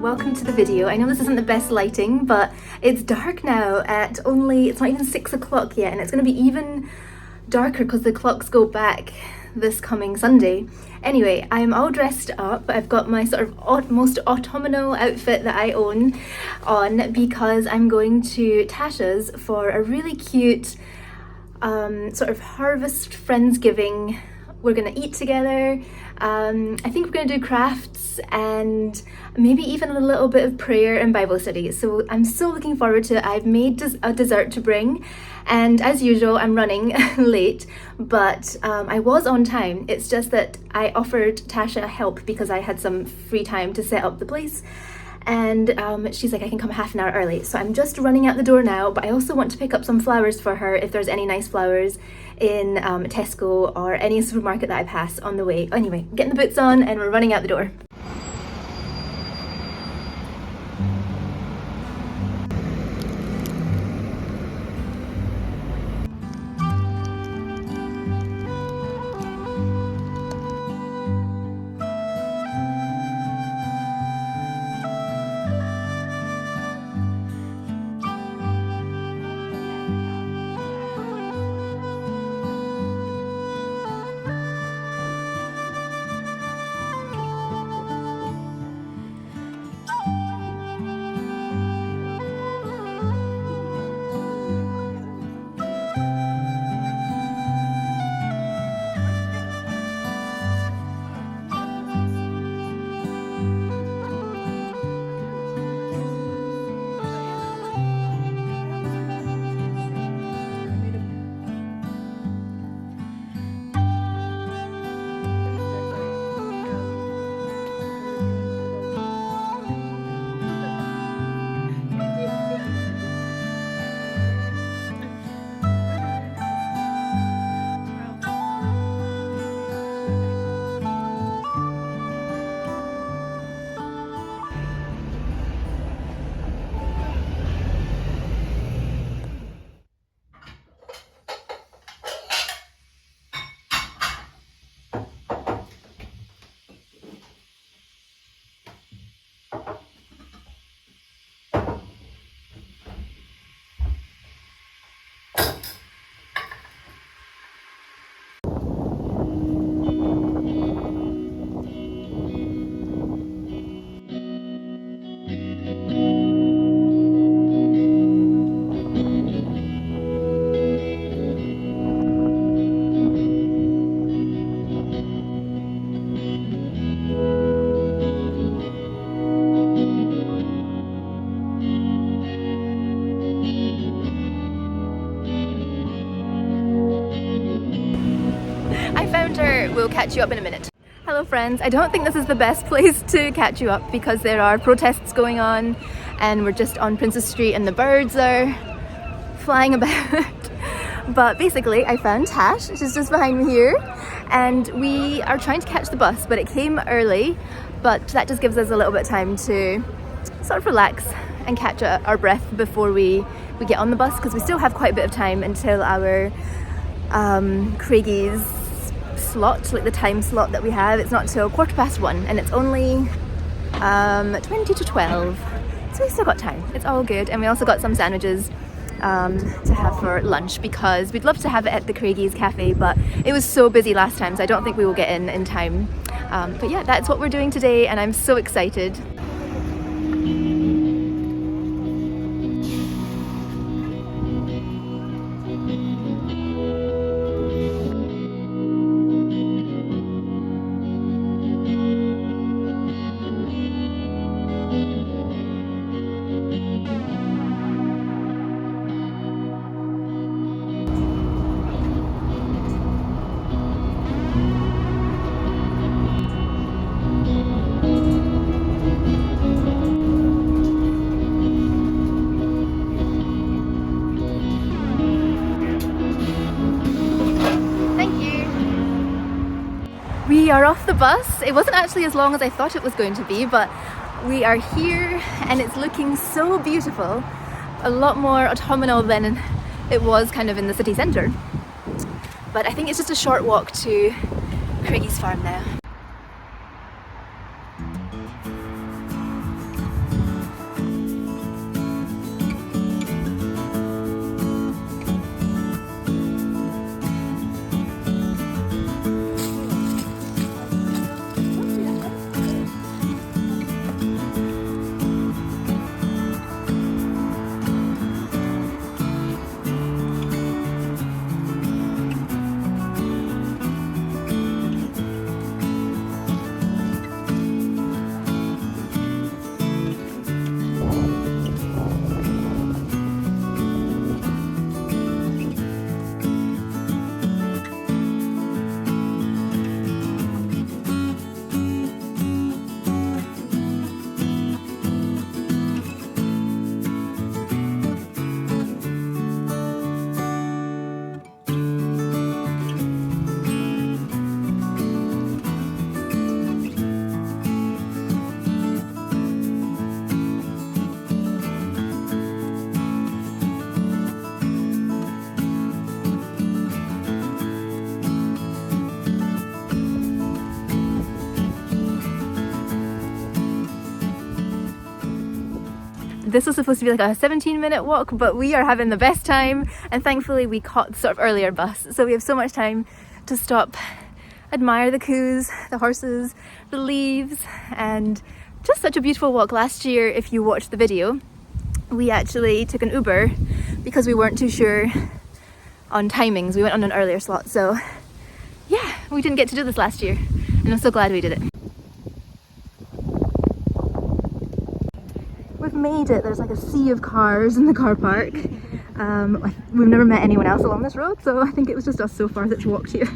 welcome to the video. I know this isn't the best lighting, but it's dark now at it's not even 6 o'clock yet, and it's going to be even darker because the clocks go back this coming Sunday. Anyway, I'm all dressed up. I've got my sort of most autumnal outfit that I own on because I'm going to Tasha's for a really cute sort of harvest friendsgiving. We're gonna eat together. I think we're gonna do crafts and maybe even a little bit of prayer and Bible study. So I'm so looking forward to it. I've made a dessert to bring, and as usual, I'm running late, but I was on time. It's just that I offered Tasha help because I had some free time to set up the place. And she's like, I can come half an hour early. So I'm just running out the door now, but I also want to pick up some flowers for her if there's any nice flowers in Tesco or any supermarket that I pass on the way. Anyway, getting the boots on and we're running out the door. We'll catch you up in a minute. Hello friends, I don't think this is the best place to catch you up because there are protests going on and we're just on Princess Street and the birds are flying about. But basically I found Tash, she's just behind me here, and we are trying to catch the bus, but it came early, but that just gives us a little bit of time to sort of relax and catch our breath before we get on the bus, because we still have quite a bit of time until our Craigie's slot, like the time slot that we have. It's not till 1:15 and it's only 20 to 12, so we still got time. It's all good. And we also got some sandwiches to have for lunch because we'd love to have it at the Craigie's cafe, but it was so busy last time, so I don't think we will get in time. But yeah, that's what we're doing today and I'm so excited. We are off the bus. It wasn't actually as long as I thought it was going to be, but we are here and it's looking so beautiful. A lot more autumnal than it was kind of in the city centre. But I think it's just a short walk to Craigie's farm now. this was supposed to be like a 17-minute walk, but we are having the best time, and thankfully we caught the sort of earlier bus, so we have so much time to stop, admire the coos, the horses, the leaves, and just such a beautiful walk. Last year, if you watched the video, we actually took an Uber because we weren't too sure on timings. We went on an earlier slot, so yeah, we didn't get to do this last year, and I'm so glad we did it. We've made it. There's like a sea of cars in the car park. We've never met anyone else along this road, so I think it was just us so far that's walked here.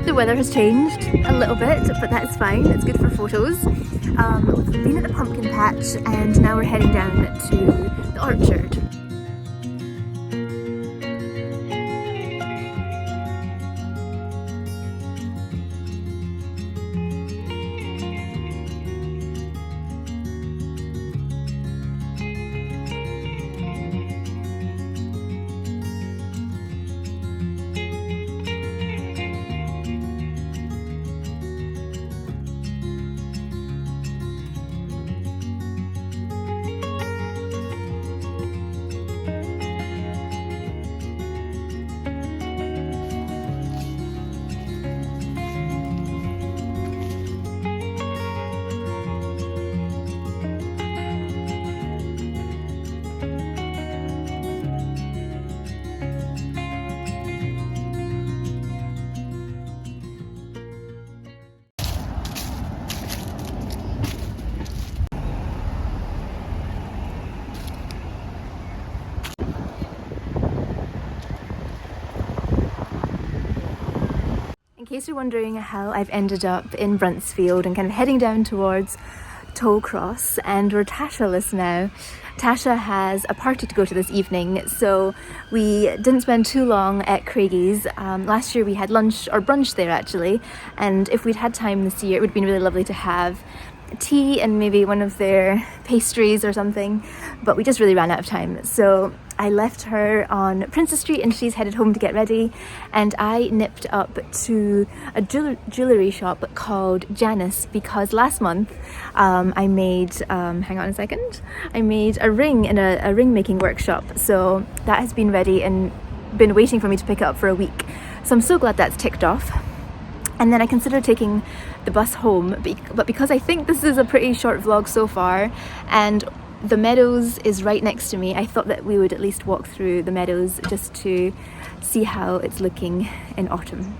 The weather has changed a little bit, but that's fine, it's good for photos. We've been at the pumpkin patch and now we're heading down to the orchard. In case you're wondering how I've ended up in Bruntsfield and kind of heading down towards Tollcross, and we're Tasha-less now. Tasha has a party to go to this evening, so we didn't spend too long at Craigie's. Last year we had lunch, or brunch there actually, and if we'd had time this year it would have been really lovely to have tea and maybe one of their pastries or something, but we just really ran out of time. So I left her on Princess Street and she's headed home to get ready, and I nipped up to a jewellery shop called Janice because last month I made, hang on a second, I made a ring in a ring making workshop, so that has been ready and been waiting for me to pick it up for a week, so I'm so glad that's ticked off. And then I considered taking the bus home, but because I think this is a pretty short vlog so far and the meadows is right next to me, I thought that we would at least walk through the meadows just to see how it's looking in autumn.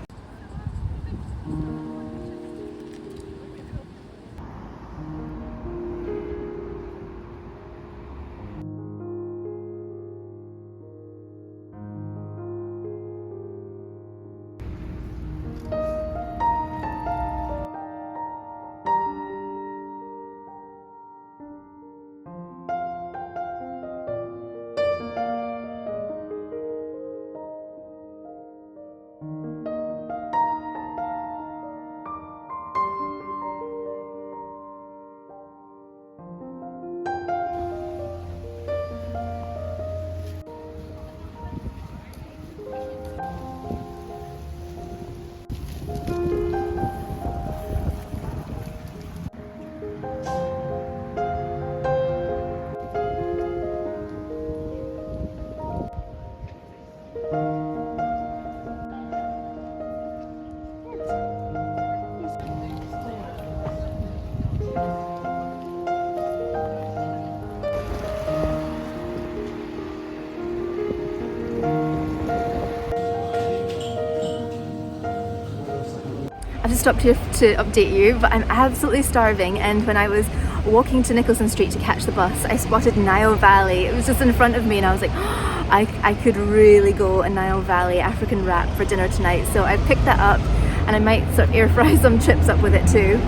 stopped here to update you, but I'm absolutely starving, and when I was walking to Nicholson Street to catch the bus, I spotted Nile Valley. It was just in front of me and I was like, oh, I could really go a Nile Valley African wrap for dinner tonight. So I picked that up, and I might sort of air fry some chips up with it too.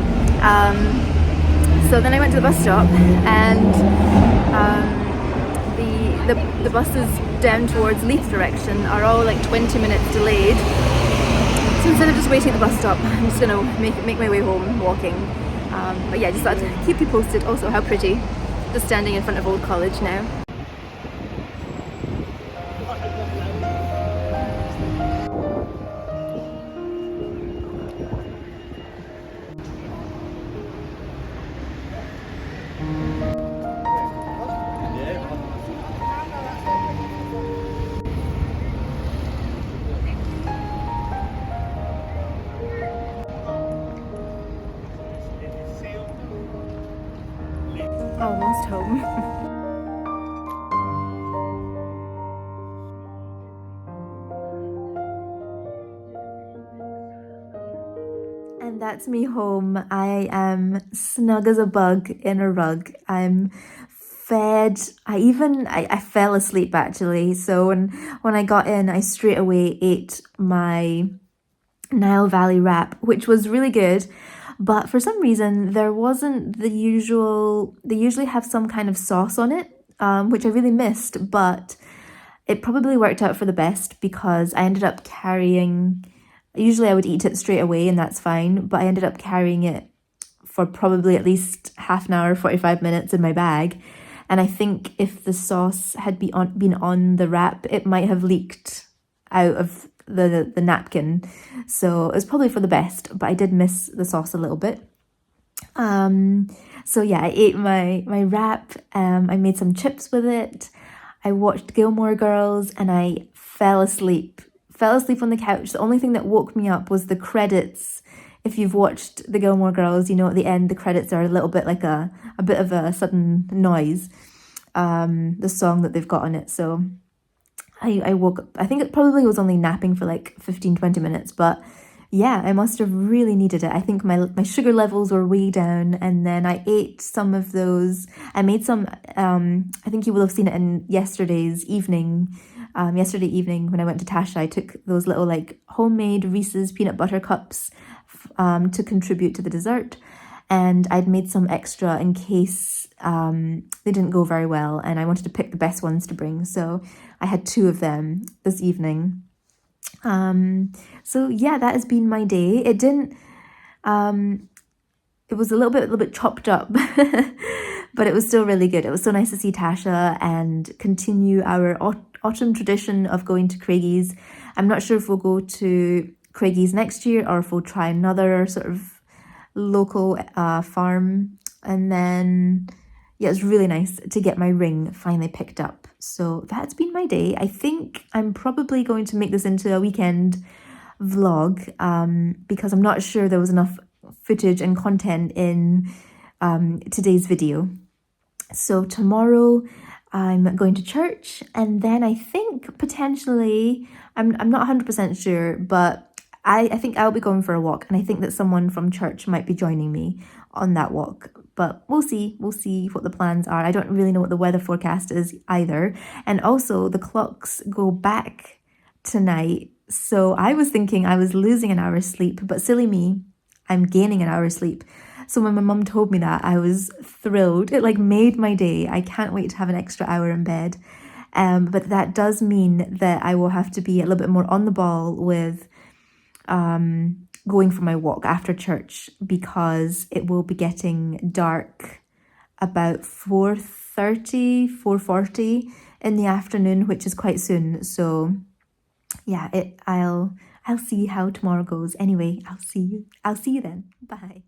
So then I went to the bus stop, and the buses down towards Leith direction are all like 20 minutes delayed. So instead of just waiting at the bus stop, I'm just gonna make my way home walking. But yeah, just thought to keep you posted. Also, how pretty, just standing in front of Old College now. Almost home. And that's me home. I am snug as a bug in a rug. I'm fed. I fell asleep actually. So when I got in, I straight away ate my Nile Valley wrap, which was really good. But for some reason, there wasn't the usual. They usually have some kind of sauce on it, which I really missed. But it probably worked out for the best because I ended up carrying. Usually I would eat it straight away and that's fine. But I ended up carrying it for probably at least half an hour, 45 minutes in my bag. And I think if the sauce had been on the wrap, it might have leaked out of the napkin, so it was probably for the best, but I did miss the sauce a little bit. So yeah, I ate my wrap. I made some chips with it. I watched Gilmore Girls and I fell asleep on the couch. The only thing that woke me up was the credits. If you've watched the Gilmore Girls, you know at the end the credits are a little bit like a bit of a sudden noise, the song that they've got on it. So I woke up, I think it probably was only napping for like 15-20 minutes, but yeah, I must have really needed it. I think my sugar levels were way down, and then I ate some of those. I made some, I think you will have seen it in yesterday evening when I went to Tasha. I took those little like homemade Reese's peanut butter cups to contribute to the dessert, and I'd made some extra in case they didn't go very well, and I wanted to pick the best ones to bring, so I had 2 of them this evening. So yeah, that has been my day. It didn't, it was a little bit chopped up, but it was still really good. It was so nice to see Tasha and continue our autumn tradition of going to Craigie's. I'm not sure if we'll go to Craigie's next year or if we'll try another sort of local farm. And then yeah, it's really nice to get my ring finally picked up. So that's been my day. I think I'm probably going to make this into a weekend vlog because I'm not sure there was enough footage and content in today's video. So tomorrow I'm going to church, and then I think potentially, I'm not 100% sure, but I think I'll be going for a walk, and I think that someone from church might be joining me on that walk. But we'll see what the plans are. I don't really know what the weather forecast is either. And also the clocks go back tonight. So I was thinking I was losing an hour's sleep, but silly me, I'm gaining an hour's sleep. So when my mum told me that, I was thrilled. It like made my day. I can't wait to have an extra hour in bed. But that does mean that I will have to be a little bit more on the ball with going for my walk after church, because it will be getting dark about 4:40 in the afternoon, which is quite soon. So yeah, I'll see how tomorrow goes. Anyway, I'll see you then. Bye.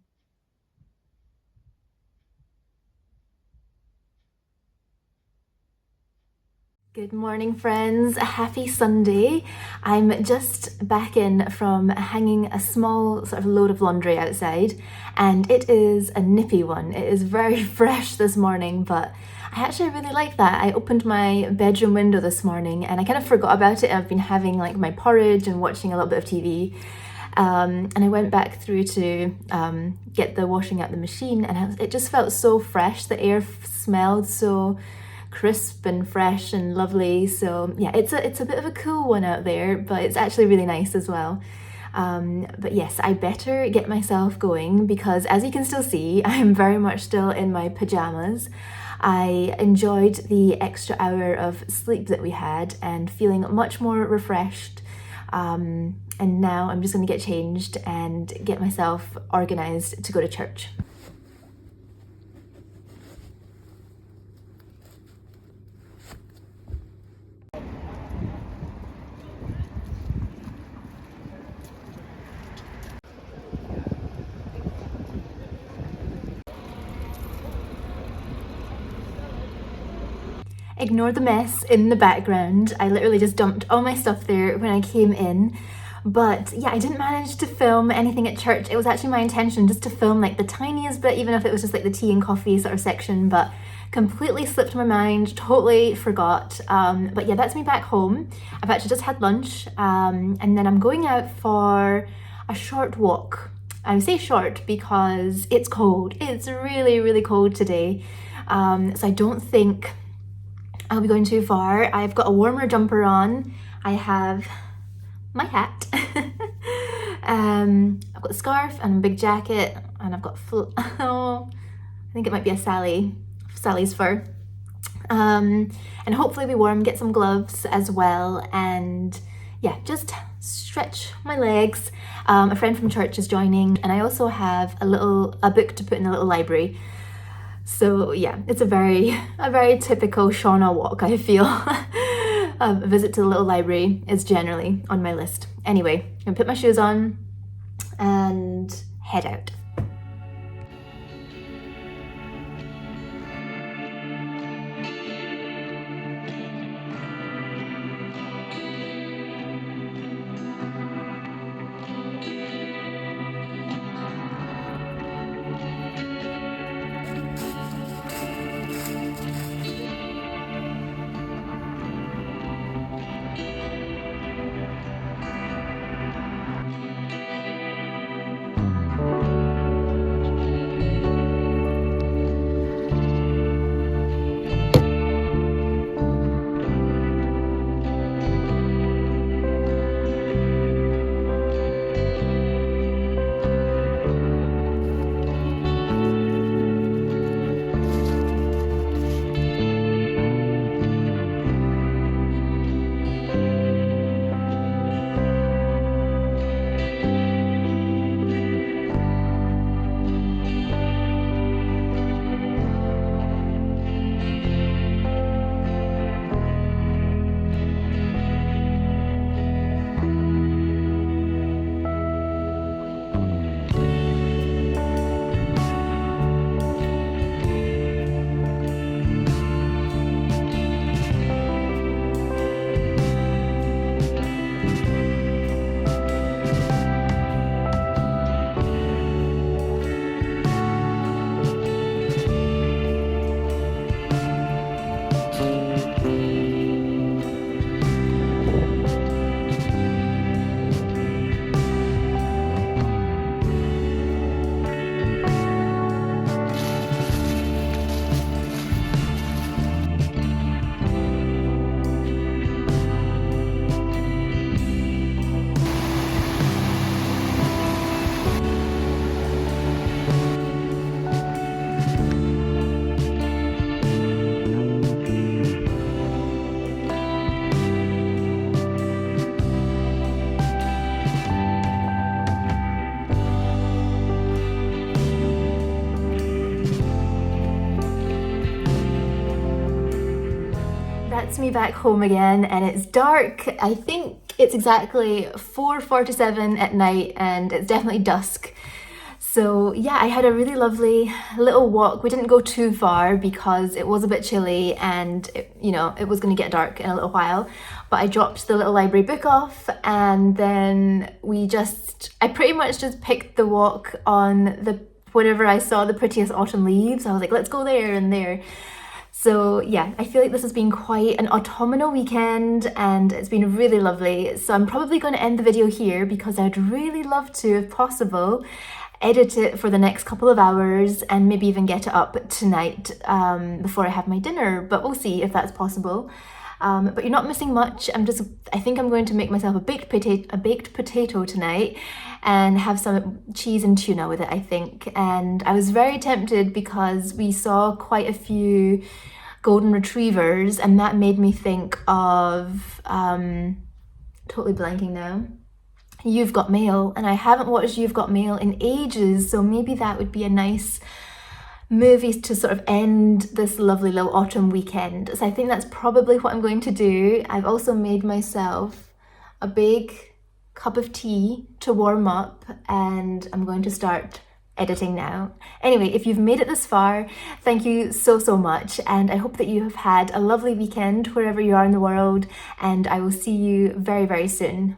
Good morning, friends. Happy Sunday. I'm just back in from hanging a small sort of load of laundry outside, and it is a nippy one. It is very fresh this morning, but I actually really like that. I opened my bedroom window this morning and I kind of forgot about it. I've been having like my porridge and watching a little bit of TV, And I went back through to get the washing out the machine, and it just felt so fresh. The air smelled so crisp and fresh and lovely. So yeah, it's a bit of a cool one out there, but it's actually really nice as well. But yes, I better get myself going, because as you can still see, I am very much still in my pajamas. I enjoyed the extra hour of sleep that we had and feeling much more refreshed. And now I'm just going to get changed and get myself organised to go to church. Ignore the mess in the background. I literally just dumped all my stuff there when I came in. But yeah, I didn't manage to film anything at church. It was actually my intention just to film like the tiniest bit, even if it was just like the tea and coffee sort of section, but completely slipped my mind, totally forgot. But yeah, that's me back home. I've actually just had lunch, and then I'm going out for a short walk. I say short because it's cold. It's really, really cold today. So I don't think I'll be going too far. I've got a warmer jumper on. I have my hat. I've got the scarf and a big jacket, and I've got I think it might be a Sally's fur. And hopefully be warm, get some gloves as well, and yeah, just stretch my legs. A friend from church is joining, and I also have a book to put in a little library. So yeah, it's a very typical Shauna walk, I feel. A visit to the little library is generally on my list. Anyway, I'm gonna put my shoes on and head out. That's me back home again, and it's dark. I think it's exactly 4:47 at night, and it's definitely dusk. So yeah, I had a really lovely little walk. We didn't go too far because it was a bit chilly, and it was going to get dark in a little while. But I dropped the little library book off, and then I pretty much just picked the walk on whenever I saw the prettiest autumn leaves. I was like, let's go there and there. So yeah, I feel like this has been quite an autumnal weekend and it's been really lovely. So I'm probably going to end the video here because I'd really love to, if possible, edit it for the next couple of hours and maybe even get it up tonight before I have my dinner, but we'll see if that's possible. But you're not missing much. I think I'm going to make myself a baked potato tonight and have some cheese and tuna with it, I think. And I was very tempted because we saw quite a few golden retrievers and that made me think of, totally blanking now, You've Got Mail. And I haven't watched You've Got Mail in ages, so maybe that would be a nice movies to sort of end this lovely little autumn weekend. So I think that's probably what I'm going to do. I've also made myself a big cup of tea to warm up and I'm going to start editing now. Anyway, if you've made it this far, thank you so much, and I hope that you have had a lovely weekend wherever you are in the world, and I will see you very soon.